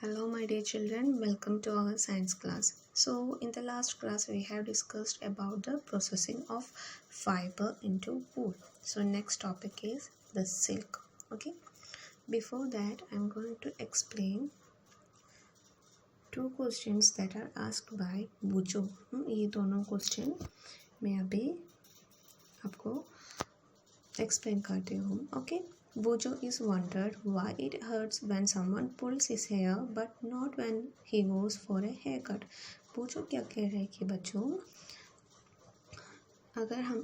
Hello my dear children, welcome to our science class. So in the last class we have discussed about the processing of fiber into wool. So next topic is the silk. Okay. Before that I'm going to explain two questions that are asked by Bujo. ये दोनों question मैं अभी आपको explain करती हूँ. Okay. Bojo is wondered why it hurts when someone pulls his hair but not when he goes for a haircut. बोजो क्या कह रहे हैं कि बच्चों अगर हम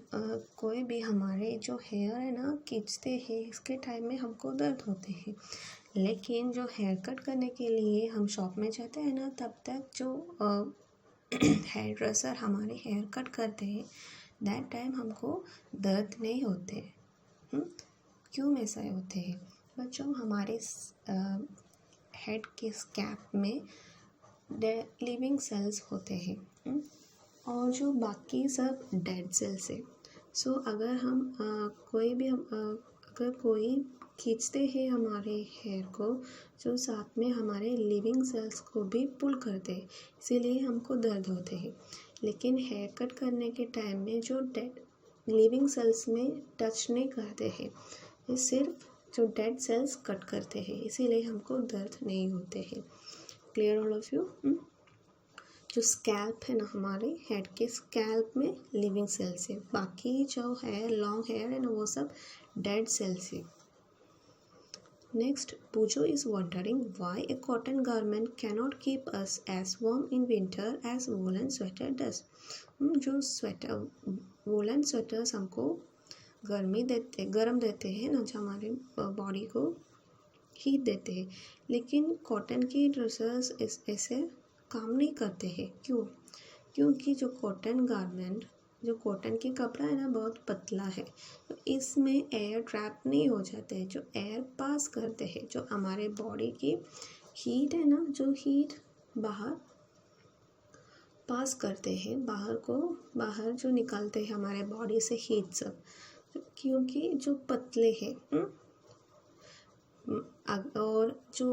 कोई भी हमारे जो हेयर है ना खींचते हैं इसके टाइम में हमको दर्द होते हैं, लेकिन जो हेयर कट करने के लिए हम शॉप में जाते हैं ना तब तक जो हेयर ड्रेसर हमारे हेयर कट करते हैं दैट टाइम हमको दर्द नहीं होते. क्यों ऐसा होते हैं बच्चों? हमारे हेड के स्कैल्प में लिविंग सेल्स होते हैं और जो बाकी सब डेड सेल्स है. सो अगर हम अगर कोई खींचते हैं हमारे हेयर को जो साथ में हमारे लिविंग सेल्स को भी पुल करते हैं, इसीलिए हमको दर्द होते हैं. लेकिन हेयर कट करने के टाइम में जो डेड लिविंग सेल्स में टच नहीं करते हैं, ये सिर्फ जो डेड सेल्स कट करते हैं, इसीलिए हमको दर्द नहीं होते हैं. Clear all of you? जो स्कैल्प है ना हमारे हेड के स्कैल्प में लिविंग सेल्स है, बाकी जो है लॉन्ग हेयर है ना वो सब डेड सेल्स है. Next, Boojho is wondering why a cotton garment cannot keep us as warm in winter as woollen sweater does. जो स्वेटर वोलन स्वेटर्स हमको गर्म देते हैं ना, जो हमारे बॉडी को हीट देते हैं, लेकिन कॉटन की ड्रेसेस ऐसे काम नहीं करते हैं. क्योंकि जो कॉटन गारमेंट जो कॉटन की कपड़ा है ना बहुत पतला है, तो इसमें एयर ट्रैप नहीं हो जाते हैं. जो एयर पास करते हैं, जो हमारे बॉडी की हीट है ना, जो हीट बाहर पास करते हैं, बाहर जो निकलते हैं हमारे बॉडी से हीट सब, क्योंकि जो पतले हैं. और जो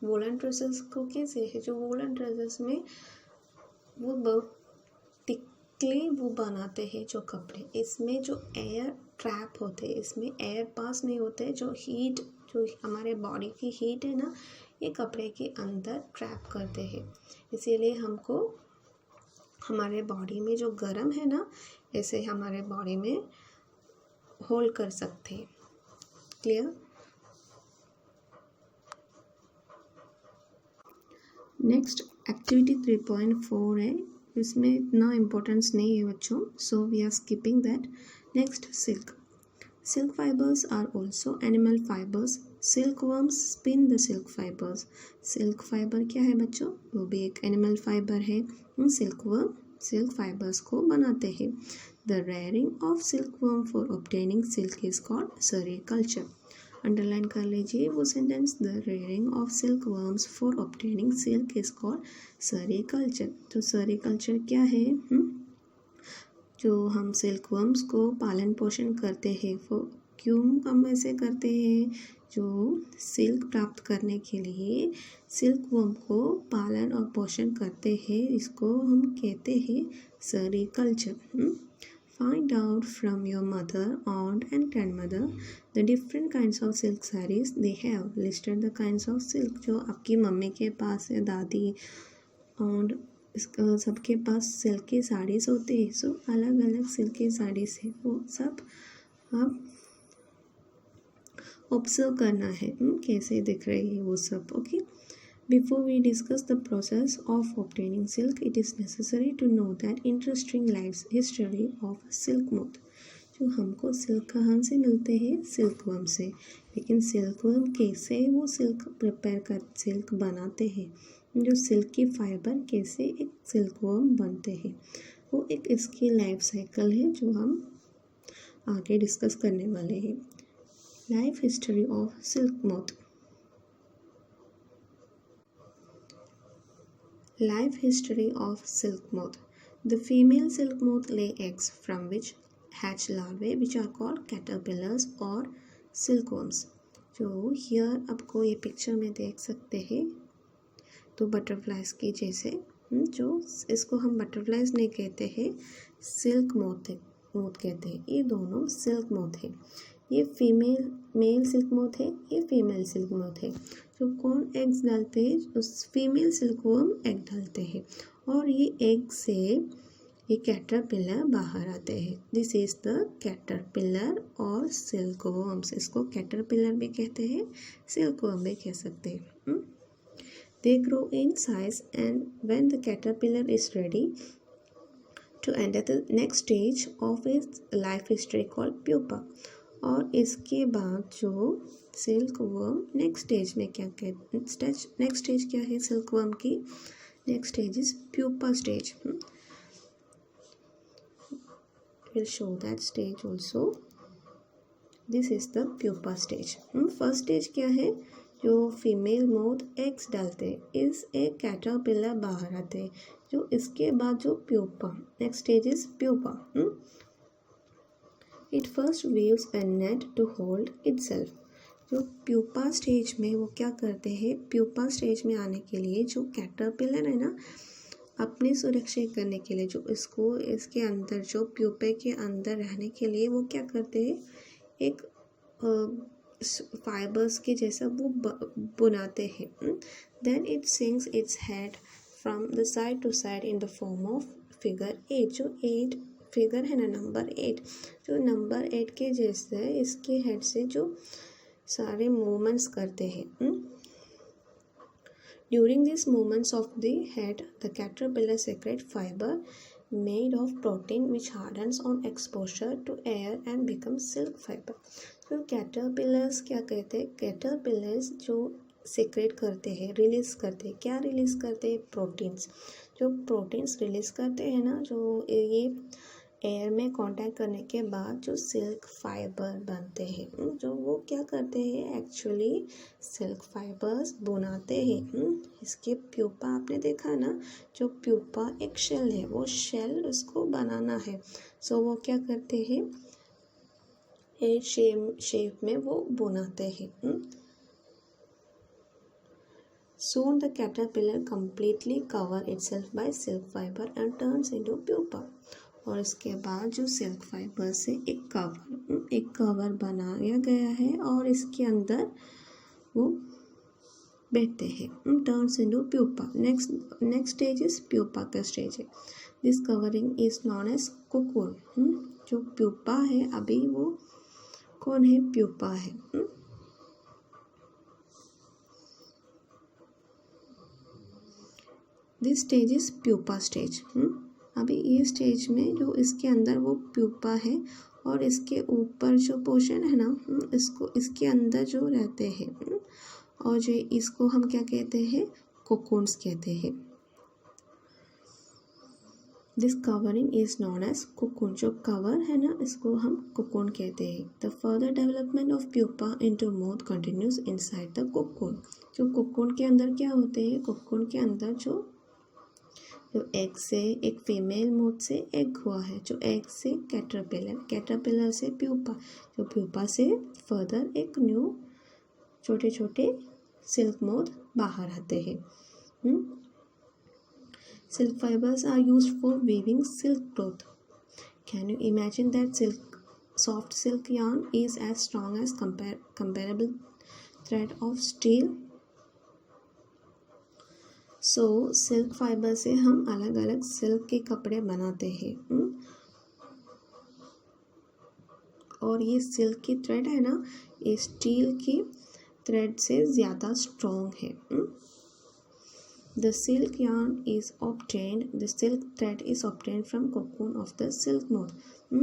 वोलन ड्रेसेस को कैसे है, जो वोलन ड्रेसेस में वो बहुत थिकली वो बनाते हैं जो कपड़े, इसमें जो एयर ट्रैप होते हैं, इसमें एयर पास नहीं होते. जो हमारे बॉडी की हीट है ना, ये कपड़े के अंदर ट्रैप करते हैं, इसीलिए हमको हमारे बॉडी में जो गर्म है ना, ऐसे हमारे बॉडी में होल्ड कर सकते हैं. क्लियर? नेक्स्ट एक्टिविटी 3.4 है, इसमें इतना इम्पोर्टेंस नहीं है बच्चों, so we are skipping that. Next, silk. Silk fibres are also animal fibres. Silk worms spin the silk fibres. Silk fibre क्या है बच्चों? वो भी एक एनिमल फाइबर है. सिल्क वर्म सिल्क फाइबर्स को बनाते हैं. The rearing of silk worm for obtaining silk is called sericulture. Underline कर लीजिए वो sentence, the rearing of silk worms for obtaining silk is called sericulture. तो सेरीकल्चर क्या है? जो हम सिल्क वर्म्स को पालन पोषण करते हैं, वो क्यों हम ऐसे करते हैं? जो सिल्क प्राप्त करने के लिए सिल्क वर्म को पालन और पोषण करते हैं, इसको हम कहते हैं sericulture. Find out from your mother, aunt and grandmother the different kinds of silk sarees they have. Listed the kinds of silk जो आपकी मम्मी के पास है, दादी और सबके पास सिल्क की साड़ीज़ होती है. सो अलग अलग सिल्क की साड़ीज़ है, वो सब आप ऑब्जर्व करना है कैसे दिख रही है वो सब. Okay. Before we discuss the process of obtaining silk, it is necessary to know that interesting life history of silk moth. जो हमको सिल्क कहाँ से मिलते हैं? सिल्क वर्म से. लेकिन सिल्क वर्म कैसे वो सिल्क बनाते हैं, जो सिल्क की फाइबर कैसे एक सिल्क वर्म बनते हैं, वो एक इसकी लाइफ साइकिल है जो हम आगे डिस्कस करने वाले हैं. Life history of silk moth. Life history of silk moth. The female silk moth lay eggs from which hatch larvae which are called caterpillars or silkworms. जो हियर आपको ये पिक्चर में देख सकते हैं, तो बटरफ्लाइज की जैसे, जो इसको हम बटरफ्लाइज नहीं कहते हैं, सिल्क मोथ कहते हैं। ये दोनों सिल्क मोथ है। ये मेल सिल्क मोथ है, ये फीमेल सिल्क मोथ है। जो कौन एग्स डालते हैं, उस फीमेल सिल्कवर्म एग डालते हैं और ये एग से ये कैटरपिलर बाहर आते हैं। दिस इज द कैटरपिलर और सिल्कवर्म्स। इसको कैटरपिलर भी कहते हैं, सिल्कवर्म भी कह सकते हैं। They grow in size, and when the caterpillar is ready to enter the next stage of its life history called pupa, और इसके बाद जो सिल्कवर्म नेक्स्ट स्टेज में क्या कहते, नेक्स्ट स्टेज क्या है सिल्कवर्म की, next stage is pupa stage. We'll show that stage also. This is the pupa stage. First stage क्या है, जो फीमेल मोथ एग्स डालते हैं, इस एक कैटरपिलर बाहर आते हैं। जो इसके बाद जो pupa, next stage is pupa. It first weaves a net to hold itself. जो प्यूपा स्टेज में वो क्या करते हैं, प्यूपा स्टेज में आने के लिए जो कैटरपिलर है ना, अपनी सुरक्षा करने के लिए, जो इसको इसके अंदर, जो प्यूपे के अंदर रहने के लिए वो क्या करते हैं, एक फाइबर्स के जैसा वो बुनाते हैं। Then it swings its head from the side to side in the form of figure 8। जो 8 फिगर है ना, नंबर 8, जो नंबर 8 के जैसे इसके हेड से जो सारे मूवमेंट्स करते हैं। During these movements of the head, the caterpillar secretes fiber made of protein which hardens on exposure to air and becomes silk fiber. तो कैटरपिलर्स क्या कहते हैं, कैटरपिलर्स जो सेक्रेट करते हैं, रिलीज करते हैं, क्या रिलीज करते हैं, प्रोटीन्स। जो प्रोटीन्स रिलीज करते हैं ना, जो ये एयर में कांटेक्ट करने के बाद जो सिल्क फाइबर बनते हैं, जो वो क्या करते हैं, एक्चुअली सिल्क फाइबर्स बनाते हैं। इसके प्यूपा आपने देखा ना, जो प्यूपा एक शेल है, वो शेल उसको बनाना है। सो वो क्या करते हैं, ए शेप में वो बनाते हैं। Soon the caterpillar completely cover itself by silk fiber and turns into pupa. और इसके बाद जो सिल्क फाइबर से एक कवर बनाया गया है और इसके अंदर वो बैठते हैं। Turns into pupa. Next stage is pupa का स्टेज है। This covering is known as cocoon. जो प्यूपा है, अभी वो कौन है, प्यूपा है। This stage is pupa stage. अभी ये स्टेज में जो इसके अंदर वो प्यूपा है और इसके ऊपर जो पोर्शन है ना, इसको इसके अंदर जो रहते हैं, और जो इसको हम क्या कहते हैं, कोकून्स कहते हैं। This covering is known as cocoon. जो कवर है ना, इसको हम कोकून कहते हैं। The further development of pupa into moth continues inside the cocoon. जो कोकून के अंदर क्या होते हैं, कोकून के अंदर जो एग से, एक फीमेल मोथ से एग हुआ है, जो एग से कैटरपिलर, कैटरपिलर से प्यूपा, जो प्यूपा से फर्दर एक न्यू छोटे छोटे सिल्क मोथ बाहर आते हैं। Silk fibres are used for weaving silk cloth. Can you imagine that soft silk yarn is as strong as comparable thread of steel? So silk fiber से हम अलग अलग सिल्क के कपड़े बनाते हैं। और ये सिल्क की थ्रेड है ना, ये स्टील की थ्रेड से ज़्यादा स्ट्रॉन्ग है। The silk yarn is obtained, the silk thread is obtained from cocoon of the silk moth.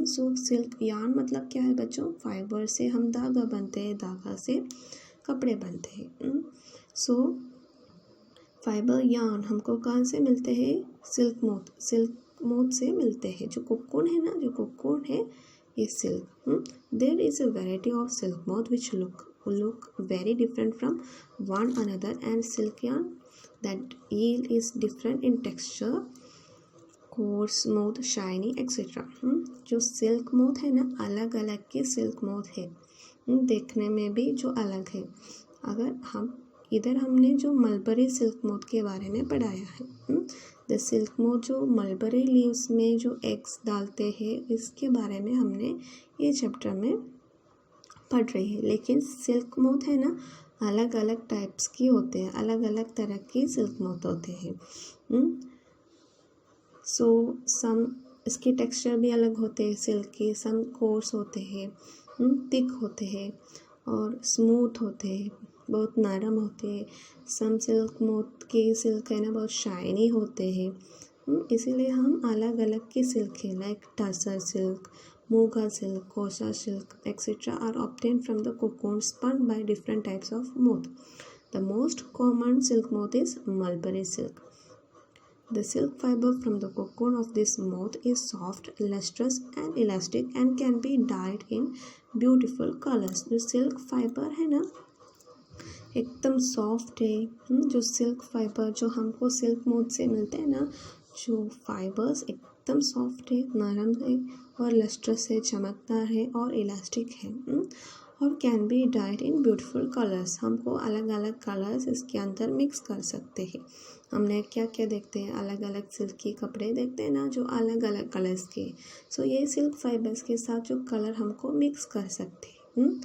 So silk yarn मतलब क्या है बच्चों, फाइबर से हम धागा बनते हैं, धागा से कपड़े बनते हैं। सो फाइबर यार्न हमको कहाँ से मिलते हैं, सिल्क मोथ से मिलते हैं। जो कोकून है ना, जो कोकून है ये silk. There is a variety of silk moth which look very different from one another, and silk yarn that yield is different in texture, coarse, smooth, shiny, etc. जो सिल्क मोथ है ना, अलग अलग के silk moth है। देखने में भी जो अलग है। अगर हम इधर हमने जो मलबरी सिल्क मोथ के बारे में पढ़ाया है, द सिल्क मोथ जो मलबरी लीव्स में जो एग्स डालते हैं इसके बारे में हमने ये चैप्टर में पढ़ रही है। लेकिन सिल्क मोथ है ना, अलग अलग टाइप्स की होते हैं, अलग अलग तरह की सिल्क मोथ होते हैं। सो सम इसकी टेक्सचर भी अलग होते हैं सिल्क के, सम कोर्स होते हैं, थिक होते हैं और स्मूथ होते हैं, बहुत नरम होते हैं। सम सिल्क मोथ के सिल्क है ना बहुत शाइनी होते हैं। इसीलिए हम अलग अलग की सिल्क है like tussar silk, Muga silk, Kosa silk, etc. are obtained from the cocoon spun by different types of moth. The most common silk moth is mulberry silk. The silk fiber from the cocoon of this moth is soft, lustrous and elastic and can be dyed in beautiful colors. जो silk fiber है ना एकदम soft है। जो silk fibre जो हमको silk moth से मिलते हैं ना, जो फाइबर्स एकदम सॉफ्ट है, नरम है और लस्ट्रस है, चमकदार है और इलास्टिक है और can be died in beautiful colours. हमको अलग अलग कलर्स इसके अंदर मिक्स कर सकते हैं। हमने क्या क्या देखते हैं, अलग अलग सिल्क के कपड़े देखते हैं ना जो अलग अलग कलर्स के। सो ये सिल्क फाइबर्स के साथ जो कलर हमको मिक्स कर सकते हैं।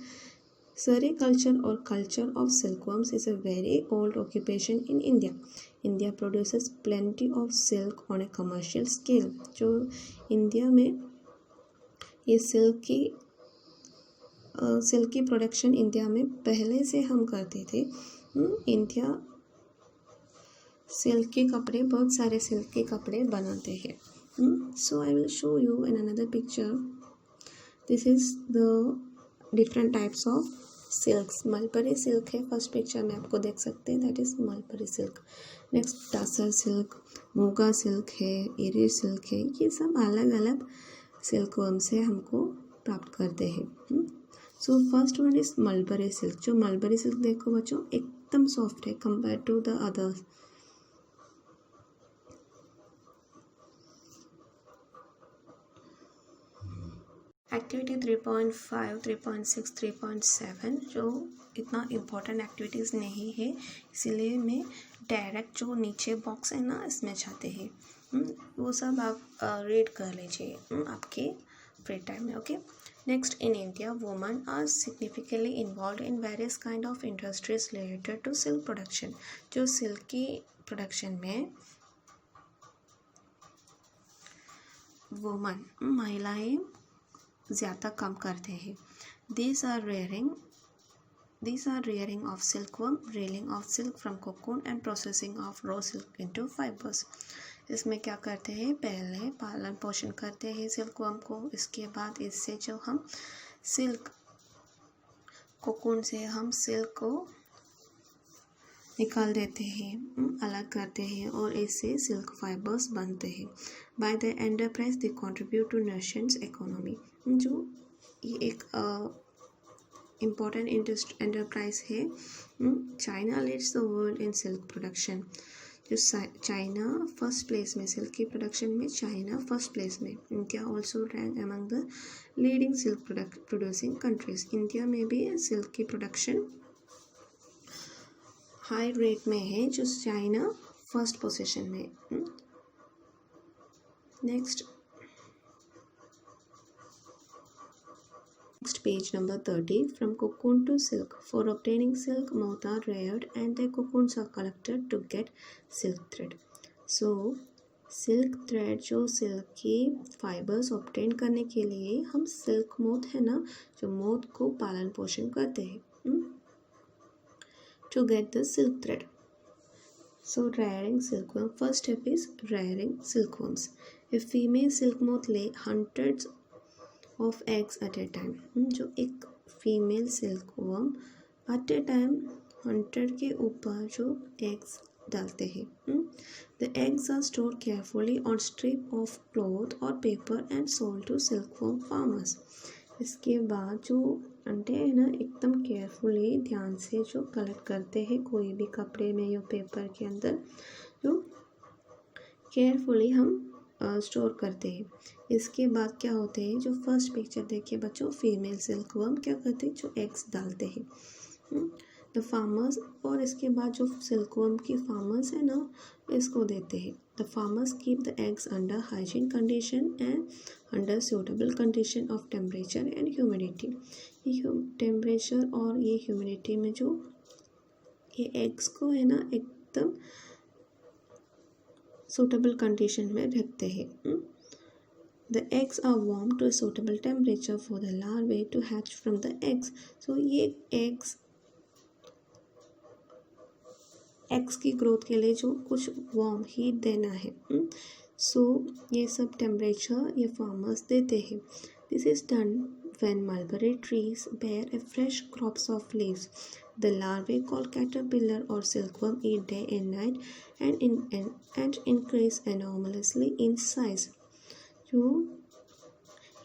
Sericulture or culture of silkworms is a very old occupation in India. India produces plenty of silk on a commercial scale. जो इंडिया में ये सिल्क की प्रोडक्शन इंडिया में पहले से हम करते थे। इंडिया सिल्क के कपड़े, बहुत सारे सिल्क के कपड़े बनाते हैं। So I will show you in another picture. This is the different types of silks. Mulberry silk है फर्स्ट पिक्चर में आपको देख सकते हैं, that is mulberry silk. Next tussar silk, muga silk है, इरी सिल्क है, ये सब अलग अलग सिल्क वर्म से हमको प्राप्त करते हैं। So first one is mulberry silk. जो मलबरी सिल्क देखो बच्चों एकदम सॉफ्ट है compare to the others. Activity 3.5, 3.6, 3.7 जो इतना इम्पोर्टेंट एक्टिविटीज़ नहीं है, इसीलिए मैं डायरेक्ट जो नीचे बॉक्स है ना इसमें जाते हैं। वो सब आप रीड कर लीजिए आपके फ्री टाइम में। Okay. Next, in India women are significantly involve in various kind of industries related to silk production. जो सिल्क की प्रोडक्शन में वुमेन महिलाएं ज़्यादा काम करते हैं। These are rearing of silkworm, reeling of silk from cocoon and processing of raw silk into fibers. इसमें क्या करते हैं, पहले पालन पोषण करते हैं सिल्कवर्म को, इसके बाद इससे जो हम सिल्क कोकून से हम सिल्क को निकाल देते हैं, अलग करते हैं और इससे सिल्क फाइबर्स बनते हैं। By the enterprise they contribute two nations economy. जो ये एक इम्पोर्टेंट एंटरप्राइज है। China leads the world in silk production. जो चाइना फर्स्ट प्लेस में, सिल्क की प्रोडक्शन में चाइना फर्स्ट प्लेस में। India also rank among the leading silk producing countries. India में भी सिल्क की प्रोडक्शन हाई रेट में है, जो चाइना फर्स्ट पोजीशन में। Next page number 30. From cocoon to silk. For obtaining silk, moths are reared and their cocoons are collected to get silk thread. So silk thread जो silk की fibers obtain करने के लिए हम silk moth है ना, जो moth को पालन पोषण करते हैं to get the silk thread. So rearing silkworm. First step is rearing silkworms. A female silk moth lay hundreds of eggs at a time. जो एक female silk worm at a time 100 के ऊपर जो एग्स डालते हैं। The eggs are stored carefully on strip of cloth और paper and sold to silk worm farmers. इसके बाद जो अंडे है ना एकदम केयरफुली ध्यान से जो कलेक्ट करते हैं कोई भी कपड़े में या पेपर के अंदर, जो केयरफुली हम स्टोर करते हैं। इसके बाद क्या होते हैं, जो फर्स्ट पिक्चर देखिए बच्चों, फीमेल सिल्कवर्म क्या करते हैं, जो एग्स डालते हैं द फार्मर्स, और इसके बाद जो सिल्कवर्म की फार्मर्स है ना, इसको देते हैं। The farmers keep the eggs under hygiene condition and under suitable condition of temperature and humidity. ये टेम्परेचर और ये ह्यूमिडिटी में जो ये एग्स को है ना एकदम सूटेबल कंडीशन में रखते हैं। The eggs are warmed to a suitable temperature for the larvae to hatch from the eggs. So ये eggs की ग्रोथ के लिए जो कुछ वार्म हीट देना है, सो ये सब टेम्परेचर ये फार्मर्स देते हैं। This is done when mulberry trees bear a fresh crops of leaves. The larvae called caterpillar or silkworm eat day and night and increase enormously in size. जो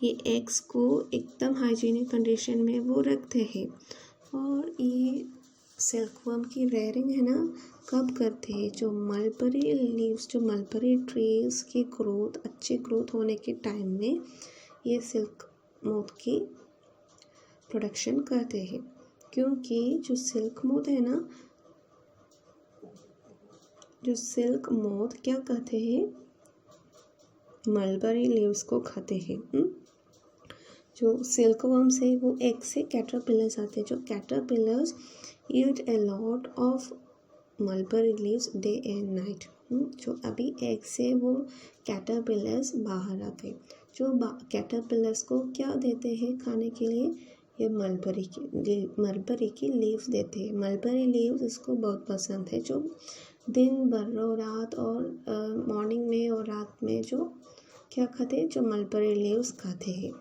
ये eggs को एकदम हाइजीनिक कंडीशन में वो रखते हैं। और ये सिल्कवर्म की रेयरिंग है ना कब करते हैं, जो मलबरी लीव्स, जो मलबरी ट्रीज की ग्रोथ, अच्छी ग्रोथ होने के टाइम में ये सिल्क मोथ की प्रोडक्शन करते हैं। क्योंकि जो सिल्क मोथ है ना, जो सिल्क मोथ क्या कहते हैं, मलबरी लीव्स को खाते हैं। जो सिल्कवर्म से वो एग से कैटरपिलर्स आते हैं, जो caterpillars eat a lot of mulberry leaves day and night. जो अभी एग से वो कैटरपिलर्स बाहर आ गए, जो कैटरपिलर्स को क्या देते हैं खाने के लिए, ये मलबरी की लीव्स देते हैं। मलबरी लीव्स इसको बहुत पसंद है, जो दिन भर रात और मॉर्निंग में और रात में जो क्या खाते हैं, जो मलबरी लीव्स खाते हैं।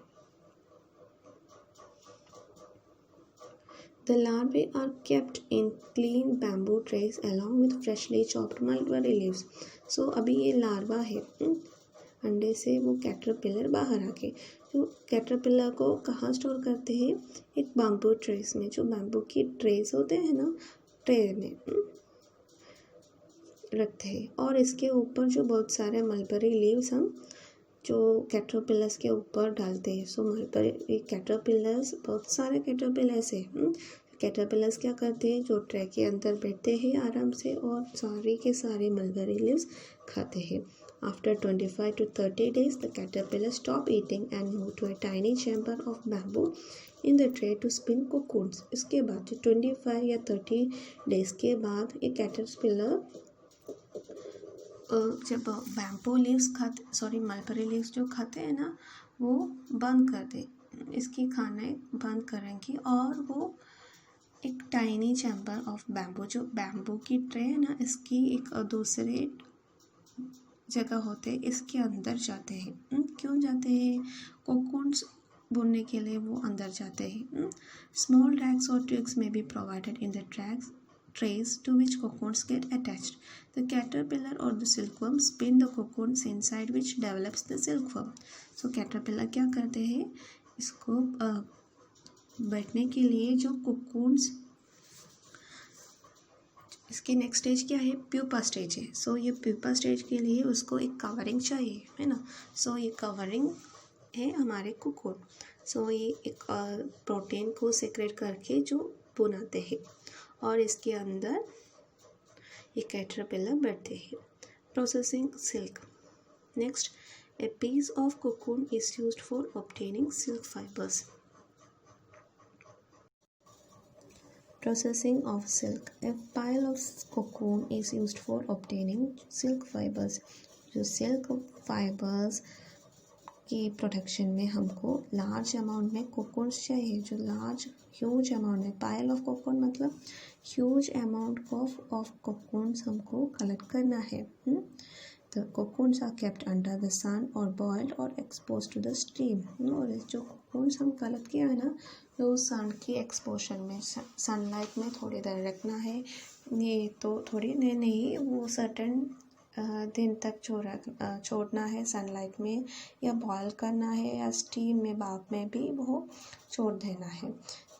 The larvae are kept in clean bamboo trays along with freshly chopped mulberry leaves. So अभी ये लार्वा है, अंडे से वो कैटरपिलर बाहर आके, जो कैटरपिलर को कहाँ स्टोर करते हैं, एक बैम्बू ट्रेस में। जो बैम्बू की ट्रेस होते हैं ना, ट्रे में रखते हैं। और इसके ऊपर जो बहुत सारे मलबरी लीव्स हम जो कैटरपिलर्स के ऊपर डालते हैं। सो मलबरी कैटरपिलर्स, बहुत सारे कैटरपिलर्स है। कैटरपिलर्स क्या करते हैं, जो ट्रे के अंदर बैठते हैं आराम से और सारी के सारे मलबरी लीव्स खाते हैं। After 25 to 30 days, the caterpillar stop eating and move to a tiny chamber of bamboo in the tray to spin cocoons. इसके बाद जो 25 या 30 डेज के बाद ये कैटरपिलर जब बैम्बू लीव्स मलबरी लीव्स जो खाते हैं ना, वो बंद कर दे, इसकी खाने बंद करेंगी और वो एक टाइनी चैम्बर ऑफ बैम्बू, जो बैम्बू की ट्रे है ना, इसकी एक दूसरे जगह होते हैं, इसके अंदर जाते हैं। क्यों जाते हैं, कोकून्स बुनने के लिए वो अंदर जाते हैं। स्मॉल रैक्स और ट्विग्स में be provided in the trays to which cocoons get attached. The caterpillar or the silkworm spin the cocoons inside which develops the silkworm. So caterpillar क्या करते हैं, इसको बैठने के लिए जो कोकून्स, इसके नेक्स्ट स्टेज क्या है, प्यूपा स्टेज है। सो ये प्यूपा स्टेज के लिए उसको एक कवरिंग चाहिए, है ना। सो ये कवरिंग है हमारे कोकून। सो ये एक प्रोटीन को सेक्रेट करके जो बुनाते हैं और इसके अंदर ये कैटरपिलर बैठते हैं। Processing silk. Next, a piece of cocoon is used for obtaining silk fibres. Processing of silk. A pile of cocoon is used for obtaining silk fibers. जो सिल्क फाइबर्स की प्रोडक्शन में हमको लार्ज अमाउंट में cocoons चाहिए, जो huge amount में, pile of cocoon मतलब huge amount of cocoons हमको कलेक्ट करना है। The cocoons are kept under the sun or boiled or exposed to the steam. और जो cocoons हम कलेक्ट किया है ना, तो सन की एक्सपोजर में, सनलाइट में थोड़ी देर रखना है। ये तो थोड़ी नहीं, वो सर्टेन दिन तक छोड़ना है सनलाइट में, या बॉयल करना है, या स्टीम में, भाप में भी वो छोड़ देना है।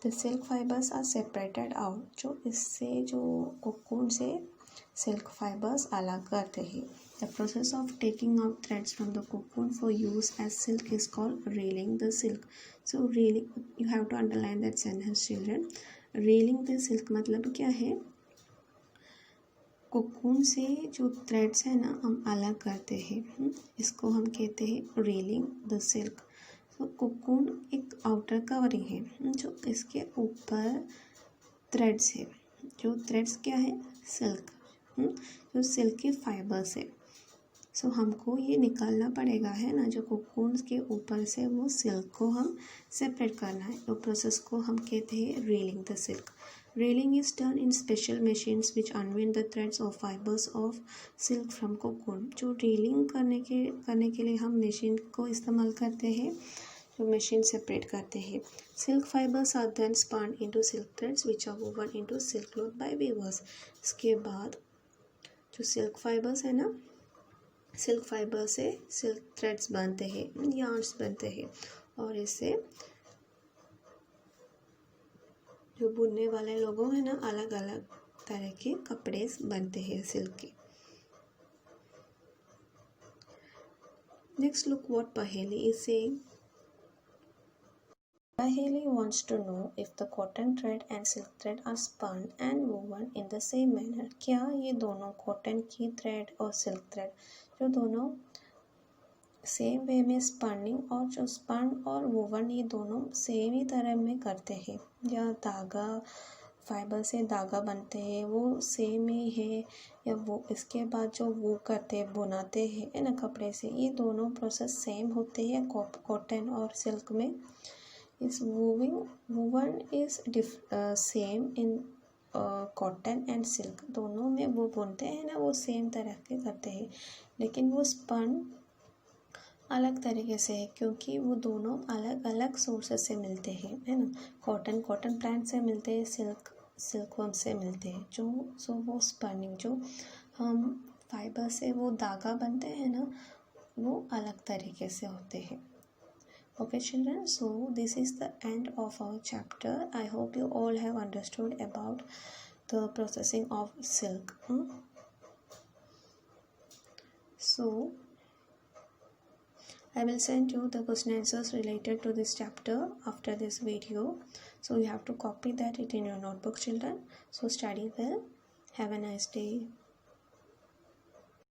The silk fibres are separated out. जो इससे जो कोकून से सिल्क फाइबर्स अलग करते हैं. The process of taking out threads from the cocoon for use as silk is called reeling the silk. So reeling, you have to underline that sentence children. Reeling the silk मतलब क्या है, cocoon से जो threads है ना हम अलग करते हैं, इसको हम कहते हैं रीलिंग द सिल्क. तो कोकून एक आउटर कवरिंग है, जो इसके ऊपर थ्रेड्स है. जो थ्रेड्स क्या है, सिल्क, जो सिल्क के फाइबर्स है. सो हमको ये निकालना पड़ेगा है ना, जो कोकून के ऊपर से वो सिल्क को हम सेपरेट करना है. तो प्रोसेस को हम कहते हैं reeling the silk. Reeling is done in special machines which unwind the threads or fibers of silk from cocoon. जो रीलिंग करने के लिए हम मशीन को इस्तेमाल करते हैं, जो मशीन सेपरेट करते हैं. Silk fibres are then spun into silk threads which are woven into silk cloth by weavers. इसके बाद जो सिल्क फाइबर्स है ना, सिल्क फाइबर से सिल्क थ्रेड्स बनते हैं, यार्न्स बनते हैं, और इससे जो बुनने वाले लोगों हैं ना, अलग अलग तरह के कपड़े बनते हैं सिल्क के. नेक्स्ट लुक व्हाट पहेली is saying. Paheli wants to know if the cotton thread and silk thread are spun and woven in the same manner. क्या ये दोनों कॉटन की थ्रेड और सिल्क थ्रेड, जो दोनों सेम वे में स्पनिंग और जो स्पन और वोवन, ये दोनों सेम ही तरह में करते हैं, या धागा फाइबर से धागा बनते हैं वो सेम ही है, या वो इसके बाद जो वो करते हैं बुनाते हैं ना कपड़े से, ये दोनों प्रोसेस सेम होते हैं कॉटन और सिल्क में. इस woven is same in cotton and silk. दोनों में वो बुनते हैं ना, वो सेम तरह के करते हैं, लेकिन वो स्पन अलग तरीके से है, क्योंकि वो दोनों अलग अलग सोर्सेस से मिलते हैं, है ना. कॉटन प्लांट से मिलते हैं, सिल्कवर्म से मिलते हैं. जो वो स्पनिंग, जो हम फाइबर से वो धागा बनते हैं ना, वो अलग तरीके से होते हैं. Okay children, so this is the end of our chapter. I hope you all have understood about the processing of silk. So I will send you the question answers related to this chapter after this video. So you have to copy that it in your notebook children. So study well. Have a nice day.